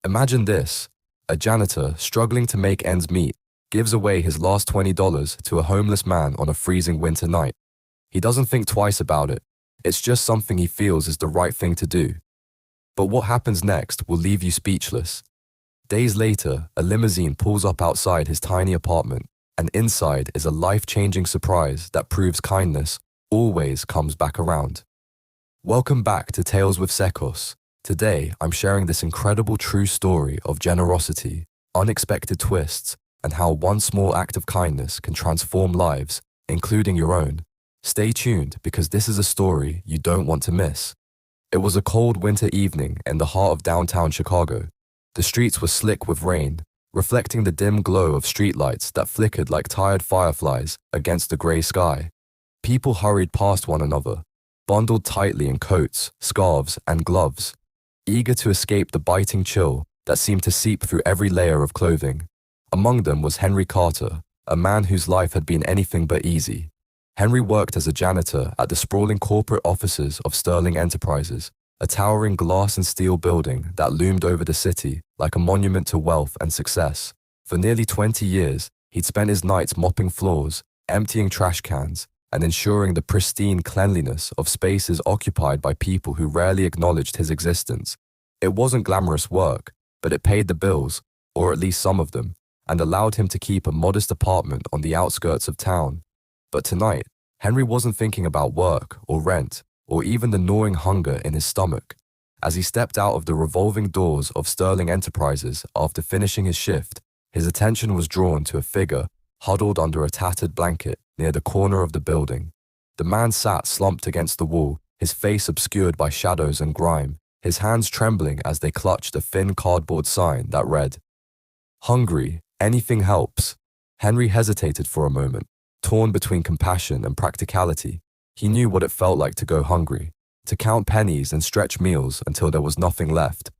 Imagine this: a janitor struggling to make ends meet gives away his last $20 to a homeless man on a freezing winter night. He doesn't think twice about it. It's just something he feels is the right thing to do. But what happens next will leave you speechless. Days later, a limousine pulls up outside his tiny apartment, and inside is a life-changing surprise that proves kindness always comes back around. Welcome back to Tales with Sekos. Today, I'm sharing this incredible true story of generosity, unexpected twists, and how one small act of kindness can transform lives, including your own. Stay tuned because this is a story you don't want to miss. It was a cold winter evening in the heart of downtown Chicago. The streets were slick with rain, reflecting the dim glow of streetlights that flickered like tired fireflies against the gray sky. People hurried past one another, bundled tightly in coats, scarves, and gloves, eager to escape the biting chill that seemed to seep through every layer of clothing. Among them was Henry Carter, a man whose life had been anything but easy. Henry worked as a janitor at the sprawling corporate offices of Sterling Enterprises, a towering glass and steel building that loomed over the city like a monument to wealth and success. For nearly 20 years, he'd spent his nights mopping floors, emptying trash cans, and ensuring the pristine cleanliness of spaces occupied by people who rarely acknowledged his existence. It wasn't glamorous work, but it paid the bills, or at least some of them, and allowed him to keep a modest apartment on the outskirts of town. But tonight, Henry wasn't thinking about work or rent, or even the gnawing hunger in his stomach. As he stepped out of the revolving doors of Sterling Enterprises after finishing his shift, his attention was drawn to a figure huddled under a tattered blanket near the corner of the building. The man sat slumped against the wall, his face obscured by shadows and grime, his hands trembling as they clutched a thin cardboard sign that read, "Hungry, anything helps." Henry hesitated for a moment, torn between compassion and practicality. He knew what it felt like to go hungry, to count pennies and stretch meals until there was nothing left.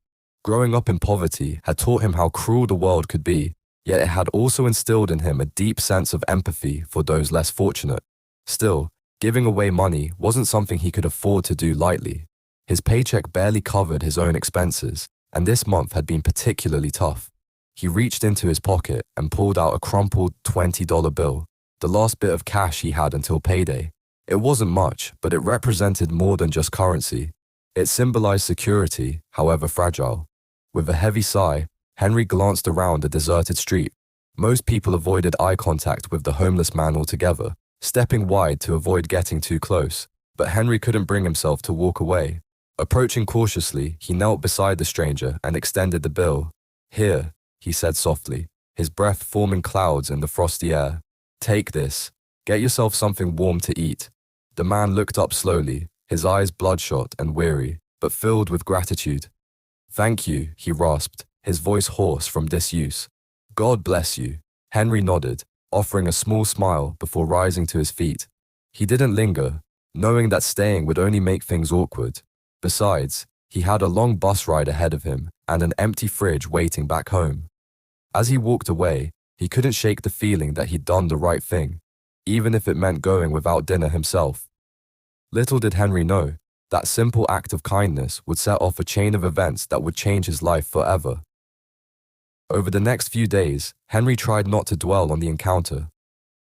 Growing up in poverty had taught him how cruel the world could be, yet it had also instilled in him a deep sense of empathy for those less fortunate. Still, giving away money wasn't something he could afford to do lightly. His paycheck barely covered his own expenses, and this month had been particularly tough. He reached into his pocket and pulled out a crumpled $20 bill, the last bit of cash he had until payday. It wasn't much, but it represented more than just currency. It symbolized security, however fragile. With a heavy sigh, Henry glanced around the deserted street. Most people avoided eye contact with the homeless man altogether, stepping wide to avoid getting too close. But Henry couldn't bring himself to walk away. Approaching cautiously, he knelt beside the stranger and extended the bill. "Here," he said softly, his breath forming clouds in the frosty air. "Take this. Get yourself something warm to eat." The man looked up slowly, his eyes bloodshot and weary, but filled with gratitude. "Thank you," he rasped, his voice hoarse from disuse. "God bless you." Henry nodded, offering a small smile before rising to his feet. He didn't linger, knowing that staying would only make things awkward. Besides, he had a long bus ride ahead of him and an empty fridge waiting back home. As he walked away, he couldn't shake the feeling that he'd done the right thing, even if it meant going without dinner himself. Little did Henry know, that simple act of kindness would set off a chain of events that would change his life forever. Over the next few days, Henry tried not to dwell on the encounter.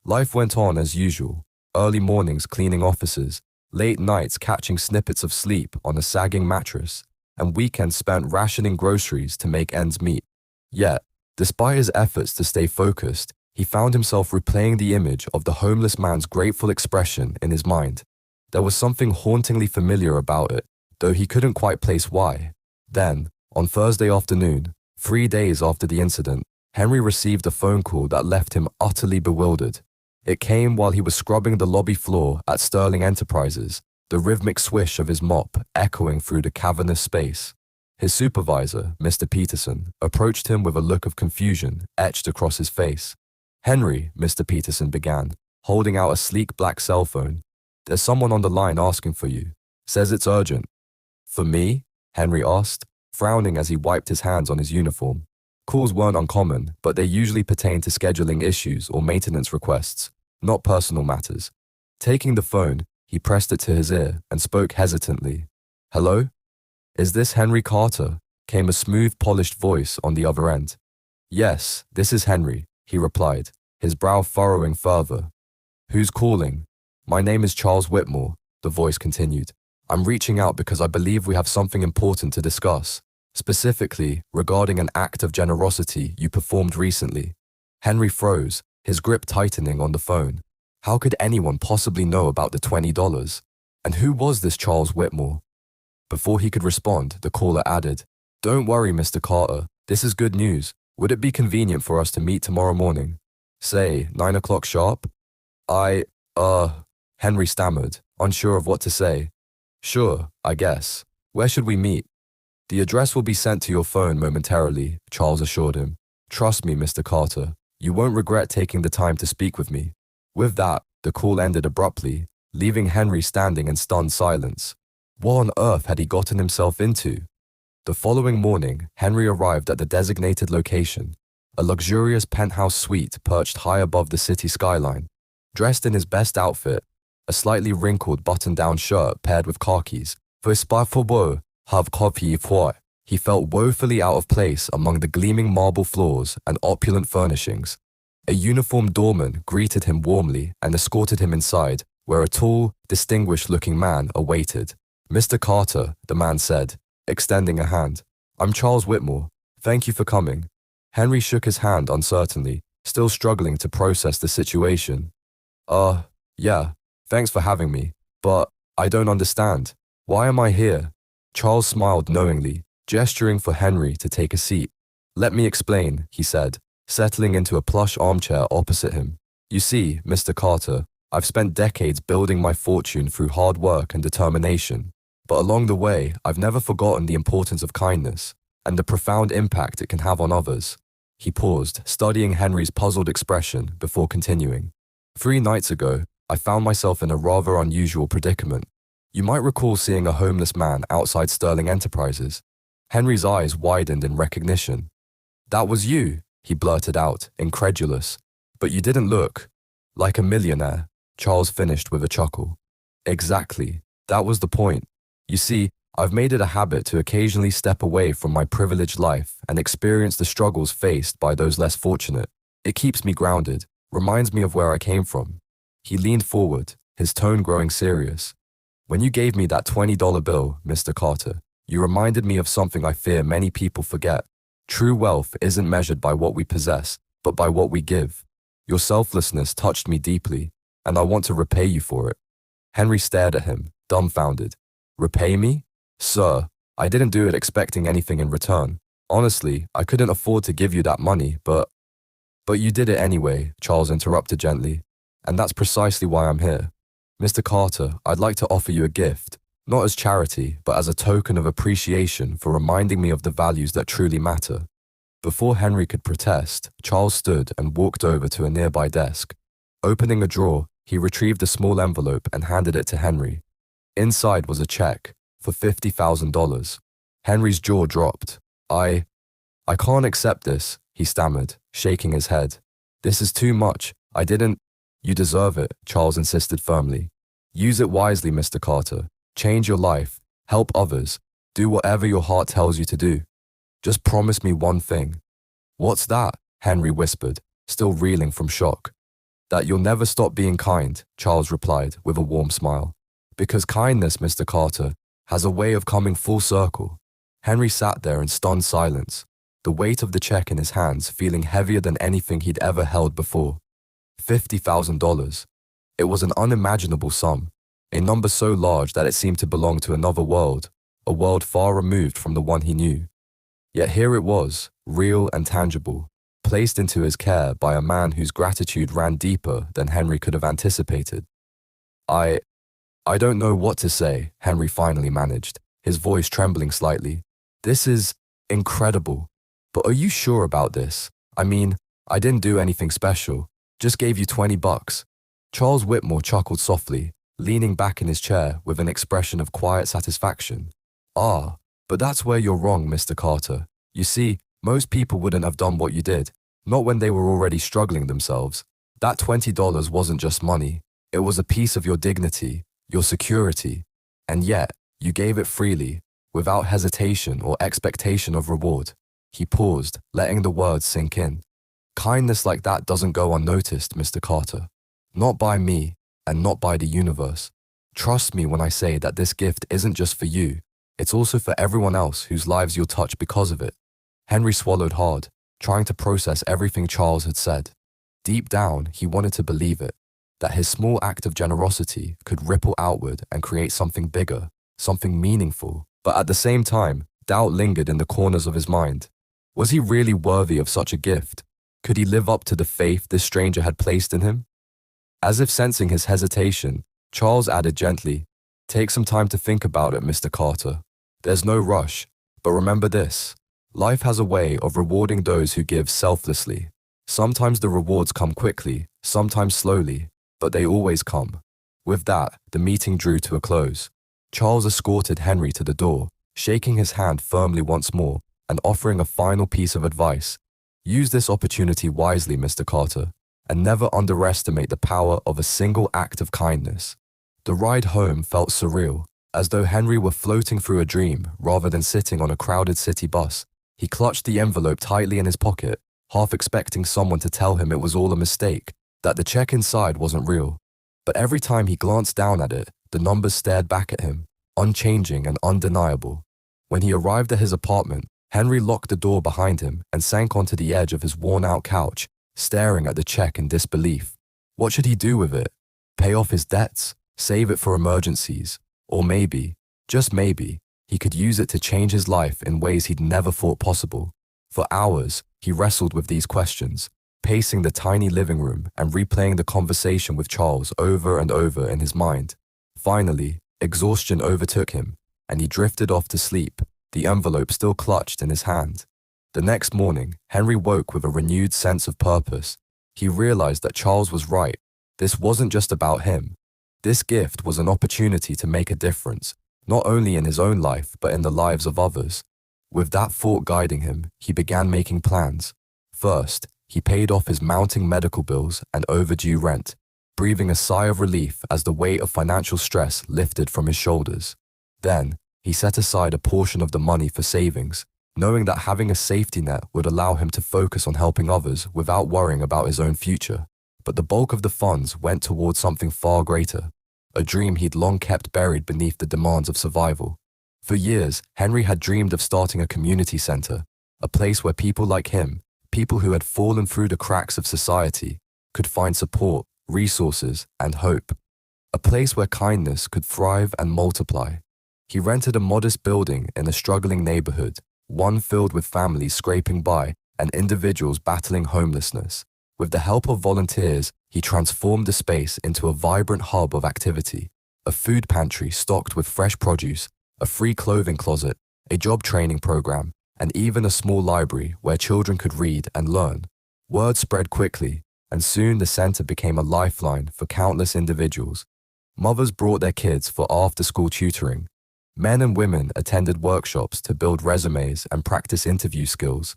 Life went on as usual, early mornings cleaning offices, late nights catching snippets of sleep on a sagging mattress, and weekends spent rationing groceries to make ends meet. Yet, despite his efforts to stay focused, he found himself replaying the image of the homeless man's grateful expression in his mind. There was something hauntingly familiar about it, though he couldn't quite place why. Then, on Thursday afternoon, 3 days after the incident, Henry received a phone call that left him utterly bewildered. It came while he was scrubbing the lobby floor at Sterling Enterprises, the rhythmic swish of his mop echoing through the cavernous space. His supervisor, Mr. Peterson, approached him with a look of confusion etched across his face. "Henry," Mr. Peterson began, holding out a sleek black cell phone. "There's someone on the line asking for you. Says it's urgent." "For me?" Henry asked, frowning as he wiped his hands on his uniform. Calls weren't uncommon, but they usually pertained to scheduling issues or maintenance requests, not personal matters. Taking the phone, he pressed it to his ear and spoke hesitantly. "Hello? Is this Henry Carter?" came a smooth, polished voice on the other end. Yes, this is Henry, he replied, his brow furrowing further. Who's calling? My name is Charles Whitmore, the voice continued. I'm reaching out because I believe we have something important to discuss, specifically regarding an act of generosity you performed recently. Henry froze, his grip tightening on the phone. How could anyone possibly know about the $20? And who was this Charles Whitmore? Before he could respond, the caller added, Don't worry, Mr. Carter. This is good news. Would it be convenient for us to meet tomorrow morning? Say, 9 o'clock sharp? Henry stammered, unsure of what to say. Sure, I guess. Where should we meet? The address will be sent to your phone momentarily, Charles assured him. Trust me, Mr. Carter. You won't regret taking the time to speak with me. With that, the call ended abruptly, leaving Henry standing in stunned silence. What on earth had he gotten himself into? The following morning, Henry arrived at the designated location, a luxurious penthouse suite perched high above the city skyline. Dressed in his best outfit, a slightly wrinkled button-down shirt paired with khakis, he felt woefully out of place among the gleaming marble floors and opulent furnishings. A uniformed doorman greeted him warmly and escorted him inside, where a tall, distinguished-looking man awaited. Mr. Carter, the man said, extending a hand. I'm Charles Whitmore. Thank you for coming. Henry shook his hand uncertainly, still struggling to process the situation. Yeah, thanks for having me, but I don't understand. Why am I here? Charles smiled knowingly, gesturing for Henry to take a seat. Let me explain, he said, settling into a plush armchair opposite him. You see, Mr. Carter, I've spent decades building my fortune through hard work and determination, but along the way, I've never forgotten the importance of kindness and the profound impact it can have on others. He paused, studying Henry's puzzled expression before continuing. 3 nights ago, I found myself in a rather unusual predicament. You might recall seeing a homeless man outside Sterling Enterprises. Henry's eyes widened in recognition. That was you, he blurted out, incredulous. But you didn't look like a millionaire, Charles finished with a chuckle. Exactly, that was the point. You see, I've made it a habit to occasionally step away from my privileged life and experience the struggles faced by those less fortunate. It keeps me grounded, reminds me of where I came from. He leaned forward, his tone growing serious. When you gave me that $20 bill, Mr. Carter, you reminded me of something I fear many people forget. True wealth isn't measured by what we possess, but by what we give. Your selflessness touched me deeply, and I want to repay you for it. Henry stared at him, dumbfounded. Repay me? Sir, I didn't do it expecting anything in return. Honestly, I couldn't afford to give you that money, but you did it anyway, Charles interrupted gently. And that's precisely why I'm here. Mr. Carter, I'd like to offer you a gift, not as charity, but as a token of appreciation for reminding me of the values that truly matter. Before Henry could protest, Charles stood and walked over to a nearby desk. Opening a drawer, he retrieved a small envelope and handed it to Henry. Inside was a check for $50,000. Henry's jaw dropped. I can't accept this, he stammered, shaking his head. This is too much. I didn't. You deserve it, Charles insisted firmly. Use it wisely, Mr. Carter. Change your life. Help others. Do whatever your heart tells you to do. Just promise me one thing. What's that? Henry whispered, still reeling from shock. That you'll never stop being kind, Charles replied with a warm smile. Because kindness, Mr. Carter, has a way of coming full circle. Henry sat there in stunned silence, the weight of the check in his hands feeling heavier than anything he'd ever held before. $50,000. It was an unimaginable sum, a number so large that it seemed to belong to another world, a world far removed from the one he knew. Yet here it was, real and tangible, placed into his care by a man whose gratitude ran deeper than Henry could have anticipated. I don't know what to say, Henry finally managed, his voice trembling slightly. This is incredible. But are you sure about this? I mean, I didn't do anything special. Just gave you $20. Charles Whitmore chuckled softly, leaning back in his chair with an expression of quiet satisfaction. But that's where you're wrong, Mr. Carter. You see, most people wouldn't have done what you did, not when they were already struggling themselves. That $20 wasn't just money. It was a piece of your dignity, your security, and yet you gave it freely, without hesitation or expectation of reward. He paused, letting the words sink in. Kindness like that doesn't go unnoticed, Mr. Carter. Not by me, and not by the universe. Trust me when I say that this gift isn't just for you, it's also for everyone else whose lives you'll touch because of it. Henry swallowed hard, trying to process everything Charles had said. Deep down, he wanted to believe it, that his small act of generosity could ripple outward and create something bigger, something meaningful. But at the same time, doubt lingered in the corners of his mind. Was he really worthy of such a gift? Could he live up to the faith this stranger had placed in him? As if sensing his hesitation, Charles added gently, "Take some time to think about it, Mr. Carter. There's no rush, but remember this. Life has a way of rewarding those who give selflessly. Sometimes the rewards come quickly, sometimes slowly, but they always come." With that, the meeting drew to a close. Charles escorted Henry to the door, shaking his hand firmly once more and offering a final piece of advice. Use this opportunity wisely, Mr. Carter, and never underestimate the power of a single act of kindness. The ride home felt surreal, as though Henry were floating through a dream rather than sitting on a crowded city bus. He clutched the envelope tightly in his pocket, half expecting someone to tell him it was all a mistake, that the check inside wasn't real. But every time he glanced down at it, the numbers stared back at him, unchanging and undeniable. When he arrived at his apartment, Henry locked the door behind him and sank onto the edge of his worn-out couch, staring at the check in disbelief. What should he do with it? Pay off his debts? Save it for emergencies? Or maybe, just maybe, he could use it to change his life in ways he'd never thought possible. For hours, he wrestled with these questions, pacing the tiny living room and replaying the conversation with Charles over and over in his mind. Finally, exhaustion overtook him, and he drifted off to sleep, the envelope still clutched in his hand. The next morning, Henry woke with a renewed sense of purpose. He realized that Charles was right. This wasn't just about him. This gift was an opportunity to make a difference, not only in his own life, but in the lives of others. With that thought guiding him, he began making plans. First, he paid off his mounting medical bills and overdue rent, breathing a sigh of relief as the weight of financial stress lifted from his shoulders. Then, he set aside a portion of the money for savings, knowing that having a safety net would allow him to focus on helping others without worrying about his own future. But the bulk of the funds went towards something far greater, a dream he'd long kept buried beneath the demands of survival. For years, Henry had dreamed of starting a community center, a place where people like him, people who had fallen through the cracks of society, could find support, resources, and hope. A place where kindness could thrive and multiply. He rented a modest building in a struggling neighborhood, one filled with families scraping by and individuals battling homelessness. With the help of volunteers, he transformed the space into a vibrant hub of activity, a food pantry stocked with fresh produce, a free clothing closet, a job training program, and even a small library where children could read and learn. Word spread quickly, and soon the center became a lifeline for countless individuals. Mothers brought their kids for after-school tutoring. Men and women attended workshops to build resumes and practice interview skills.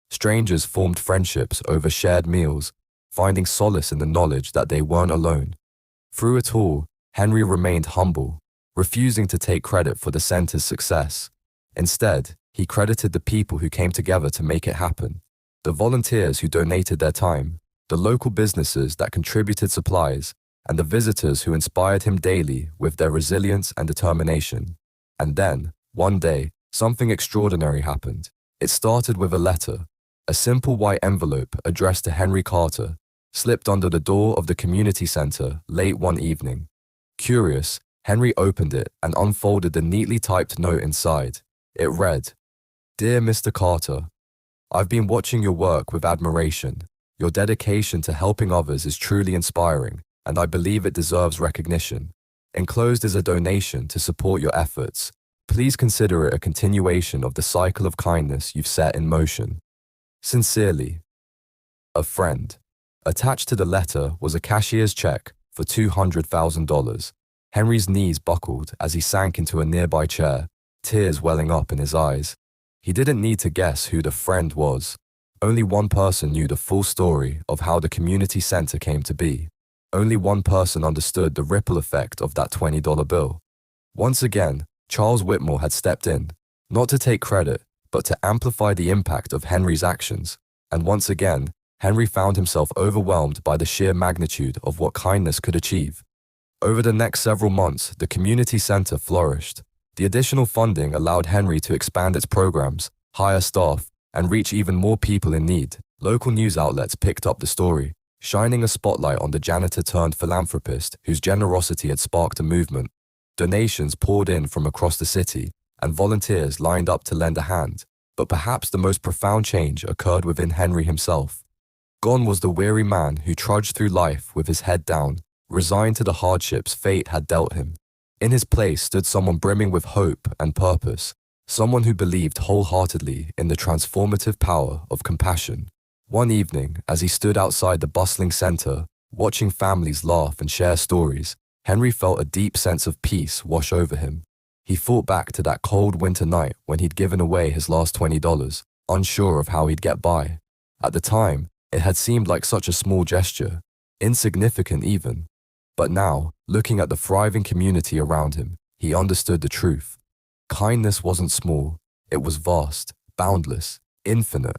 Strangers formed friendships over shared meals, finding solace in the knowledge that they weren't alone. Through it all, Henry remained humble, refusing to take credit for the center's success. Instead, he credited the people who came together to make it happen, the volunteers who donated their time, the local businesses that contributed supplies, and the visitors who inspired him daily with their resilience and determination. And then, one day, something extraordinary happened. It started with a letter. A simple white envelope addressed to Henry Carter slipped under the door of the community center late one evening. Curious, Henry opened it and unfolded the neatly typed note inside. It read, "Dear Mr. Carter, I've been watching your work with admiration. Your dedication to helping others is truly inspiring, and I believe it deserves recognition. Enclosed is a donation to support your efforts. Please consider it a continuation of the cycle of kindness you've set in motion. Sincerely, a friend." Attached to the letter was a cashier's check for $200,000. Henry's knees buckled as he sank into a nearby chair, tears welling up in his eyes. He didn't need to guess who the friend was. Only one person knew the full story of how the community center came to be. Only one person understood the ripple effect of that $20 bill. Once again, Charles Whitmore had stepped in, not to take credit, but to amplify the impact of Henry's actions. And once again, Henry found himself overwhelmed by the sheer magnitude of what kindness could achieve. Over the next several months, the community center flourished. The additional funding allowed Henry to expand its programs, hire staff, and reach even more people in need. Local news outlets picked up the story, shining a spotlight on the janitor-turned-philanthropist whose generosity had sparked a movement. Donations poured in from across the city, and volunteers lined up to lend a hand. But perhaps the most profound change occurred within Henry himself. Gone was the weary man who trudged through life with his head down, resigned to the hardships fate had dealt him. In his place stood someone brimming with hope and purpose, someone who believed wholeheartedly in the transformative power of compassion. One evening, as he stood outside the bustling center, watching families laugh and share stories, Henry felt a deep sense of peace wash over him. He thought back to that cold winter night when he'd given away his last $20, unsure of how he'd get by. At the time, it had seemed like such a small gesture, insignificant even. But now, looking at the thriving community around him, he understood the truth. Kindness wasn't small, it was vast, boundless, infinite.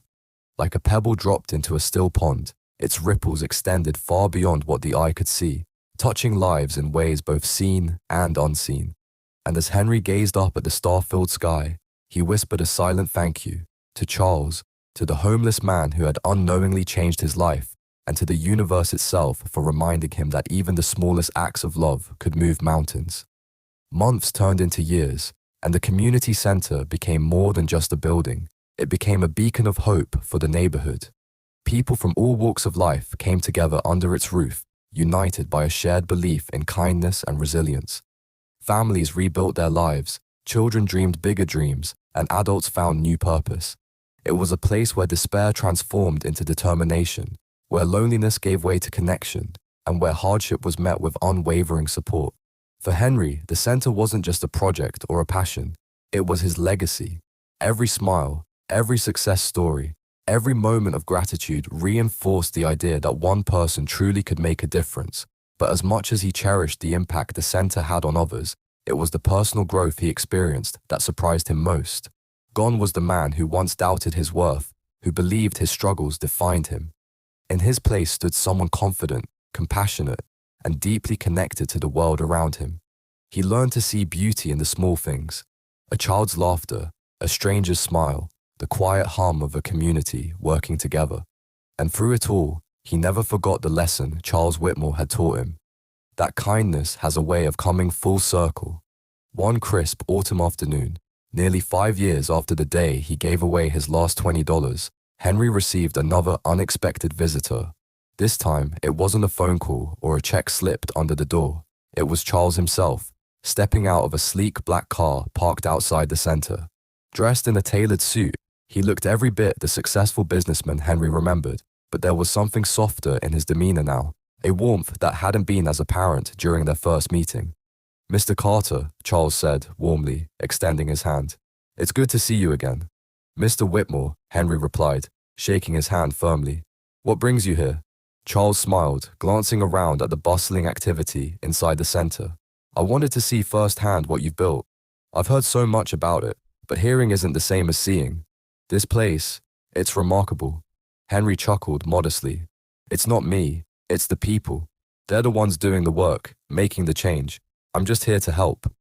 Like a pebble dropped into a still pond, its ripples extended far beyond what the eye could see, touching lives in ways both seen and unseen. And as Henry gazed up at the star-filled sky, he whispered a silent thank you to Charles, to the homeless man who had unknowingly changed his life, and to the universe itself for reminding him that even the smallest acts of love could move mountains. Months turned into years, and the community center became more than just a building. It became a beacon of hope for the neighborhood. People from all walks of life came together under its roof, united by a shared belief in kindness and resilience. Families rebuilt their lives, children dreamed bigger dreams, and adults found new purpose. It was a place where despair transformed into determination, where loneliness gave way to connection, and where hardship was met with unwavering support. For Henry, the center wasn't just a project or a passion, it was his legacy. Every smile, every success story, every moment of gratitude reinforced the idea that one person truly could make a difference. But as much as he cherished the impact the center had on others, it was the personal growth he experienced that surprised him most. Gone was the man who once doubted his worth, who believed his struggles defined him. In his place stood someone confident, compassionate, and deeply connected to the world around him. He learned to see beauty in the small things, a child's laughter, a stranger's smile, the quiet hum of a community working together. And through it all, he never forgot the lesson Charles Whitmore had taught him, that kindness has a way of coming full circle. One crisp autumn afternoon, nearly 5 years after the day he gave away his last $20, Henry received another unexpected visitor. This time, it wasn't a phone call or a check slipped under the door. It was Charles himself, stepping out of a sleek black car parked outside the center. Dressed in a tailored suit, he looked every bit the successful businessman Henry remembered, but there was something softer in his demeanor now, a warmth that hadn't been as apparent during their first meeting. "Mr. Carter," Charles said warmly, extending his hand. "It's good to see you again." "Mr. Whitmore," Henry replied, shaking his hand firmly. "What brings you here?" Charles smiled, glancing around at the bustling activity inside the center. "I wanted to see firsthand what you've built. I've heard so much about it, but hearing isn't the same as seeing. This place, it's remarkable." Henry chuckled modestly. "It's not me, it's the people. They're the ones doing the work, making the change. I'm just here to help."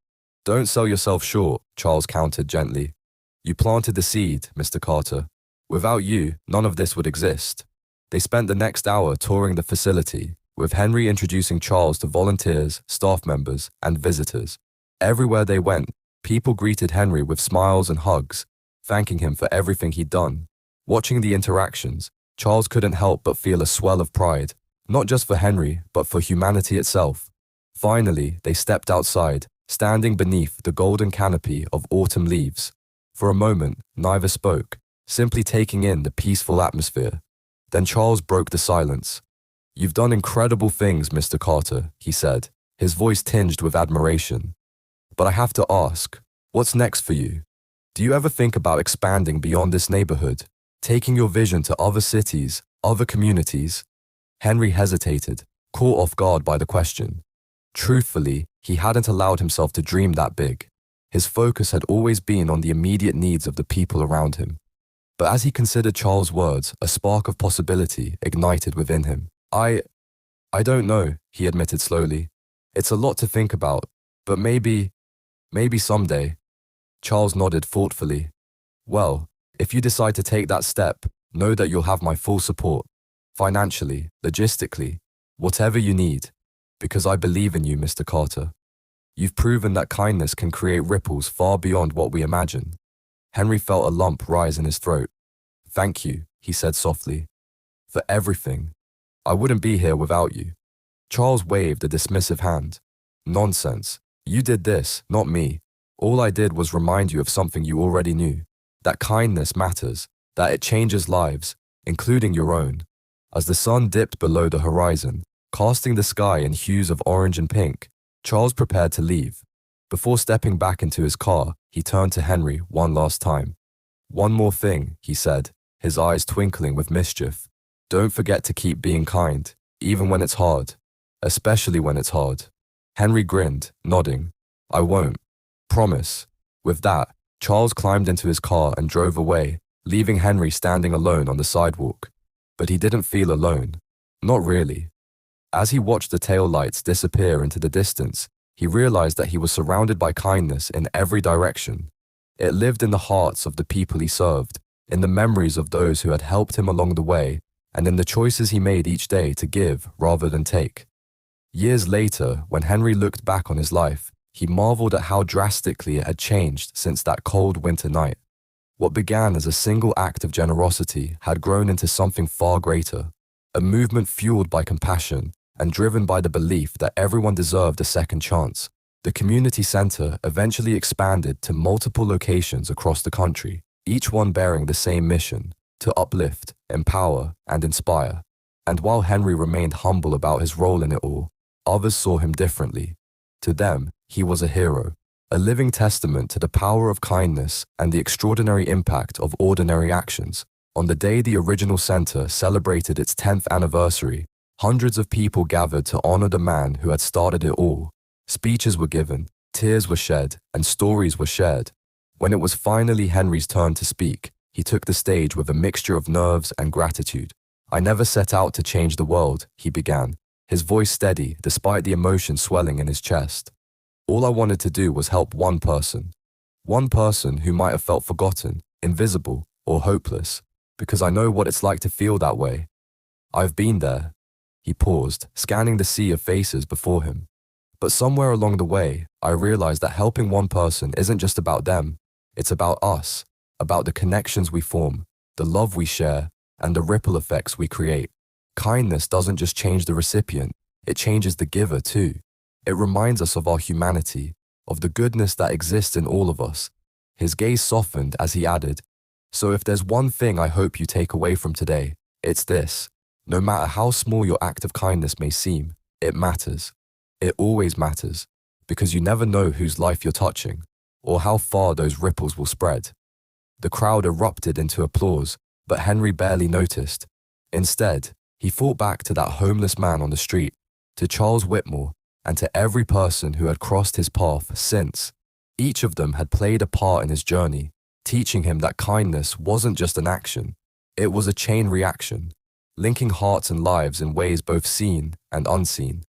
"Don't sell yourself short," Charles countered gently. "You planted the seed, Mr. Carter. Without you, none of this would exist." They spent the next hour touring the facility, with Henry introducing Charles to volunteers, staff members, and visitors. Everywhere they went, people greeted Henry with smiles and hugs, thanking him for everything he'd done. Watching the interactions, Charles couldn't help but feel a swell of pride, not just for Henry, but for humanity itself. Finally, they stepped outside, standing beneath the golden canopy of autumn leaves. For a moment, neither spoke, simply taking in the peaceful atmosphere. Then Charles broke the silence. "You've done incredible things, Mr. Carter," he said, his voice tinged with admiration. "But I have to ask, what's next for you? Do you ever think about expanding beyond this neighborhood, taking your vision to other cities, other communities?" Henry hesitated, caught off guard by the question. Truthfully, he hadn't allowed himself to dream that big. His focus had always been on the immediate needs of the people around him. But as he considered Charles' words, a spark of possibility ignited within him. I don't know, he admitted slowly. It's a lot to think about, but maybe someday. Charles nodded thoughtfully. Well, if you decide to take that step, know that you'll have my full support. Financially, logistically, whatever you need. Because I believe in you, Mr. Carter. You've proven that kindness can create ripples far beyond what we imagine. Henry felt a lump rise in his throat. Thank you, he said softly. For everything. I wouldn't be here without you. Charles waved a dismissive hand. Nonsense. You did this, not me. All I did was remind you of something you already knew. That kindness matters, that it changes lives, including your own. As the sun dipped below the horizon, casting the sky in hues of orange and pink, Charles prepared to leave. Before stepping back into his car, he turned to Henry one last time. One more thing, he said, his eyes twinkling with mischief. Don't forget to keep being kind, even when it's hard. Especially when it's hard. Henry grinned, nodding. I won't. Promise. With that, Charles climbed into his car and drove away, leaving Henry standing alone on the sidewalk. But he didn't feel alone. Not really. As he watched the taillights disappear into the distance, he realized that he was surrounded by kindness in every direction. It lived in the hearts of the people he served, in the memories of those who had helped him along the way, and in the choices he made each day to give rather than take. Years later, when Henry looked back on his life, he marveled at how drastically it had changed since that cold winter night. What began as a single act of generosity had grown into something far greater, a movement fueled by compassion and driven by the belief that everyone deserved a second chance. The community center eventually expanded to multiple locations across the country, each one bearing the same mission: to uplift, empower, and inspire. And while Henry remained humble about his role in it all, others saw him differently. To them, he was a hero, a living testament to the power of kindness and the extraordinary impact of ordinary actions. On the day the original center celebrated its 10th anniversary, hundreds of people gathered to honor the man who had started it all. Speeches were given, tears were shed, and stories were shared. When it was finally Henry's turn to speak, he took the stage with a mixture of nerves and gratitude. I never set out to change the world, he began, his voice steady despite the emotion swelling in his chest. All I wanted to do was help one person who might have felt forgotten, invisible, or hopeless, because I know what it's like to feel that way. I've been there. He paused, scanning the sea of faces before him. But somewhere along the way, I realized that helping one person isn't just about them. It's about us, about the connections we form, the love we share, and the ripple effects we create. Kindness doesn't just change the recipient, it changes the giver too. It reminds us of our humanity, of the goodness that exists in all of us. His gaze softened as he added, so if there's one thing I hope you take away from today, it's this. No matter how small your act of kindness may seem, it matters. It always matters, because you never know whose life you're touching, or how far those ripples will spread. The crowd erupted into applause, but Henry barely noticed. Instead, he thought back to that homeless man on the street, to Charles Whitmore, and to every person who had crossed his path since. Each of them had played a part in his journey, teaching him that kindness wasn't just an action, it was a chain reaction, linking hearts and lives in ways both seen and unseen.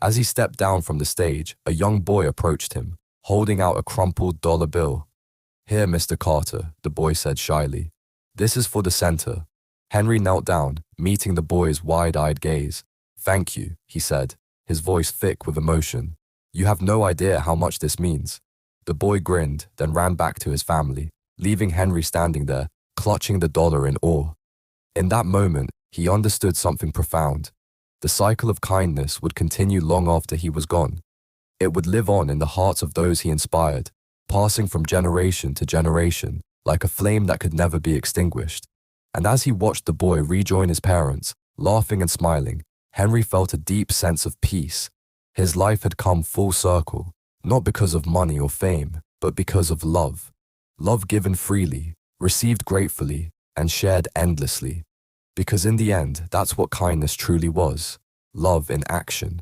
As he stepped down from the stage, a young boy approached him, holding out a crumpled dollar bill. Here, Mr. Carter, the boy said shyly. This is for the center. Henry knelt down, meeting the boy's wide-eyed gaze. Thank you, he said, his voice thick with emotion. You have no idea how much this means. The boy grinned, then ran back to his family, leaving Henry standing there, clutching the dollar in awe. In that moment, he understood something profound. The cycle of kindness would continue long after he was gone. It would live on in the hearts of those he inspired, passing from generation to generation, like a flame that could never be extinguished. And as he watched the boy rejoin his parents, laughing and smiling, Henry felt a deep sense of peace. His life had come full circle, not because of money or fame, but because of love. Love given freely, received gratefully, and shared endlessly. Because in the end, that's what kindness truly was. Love in action.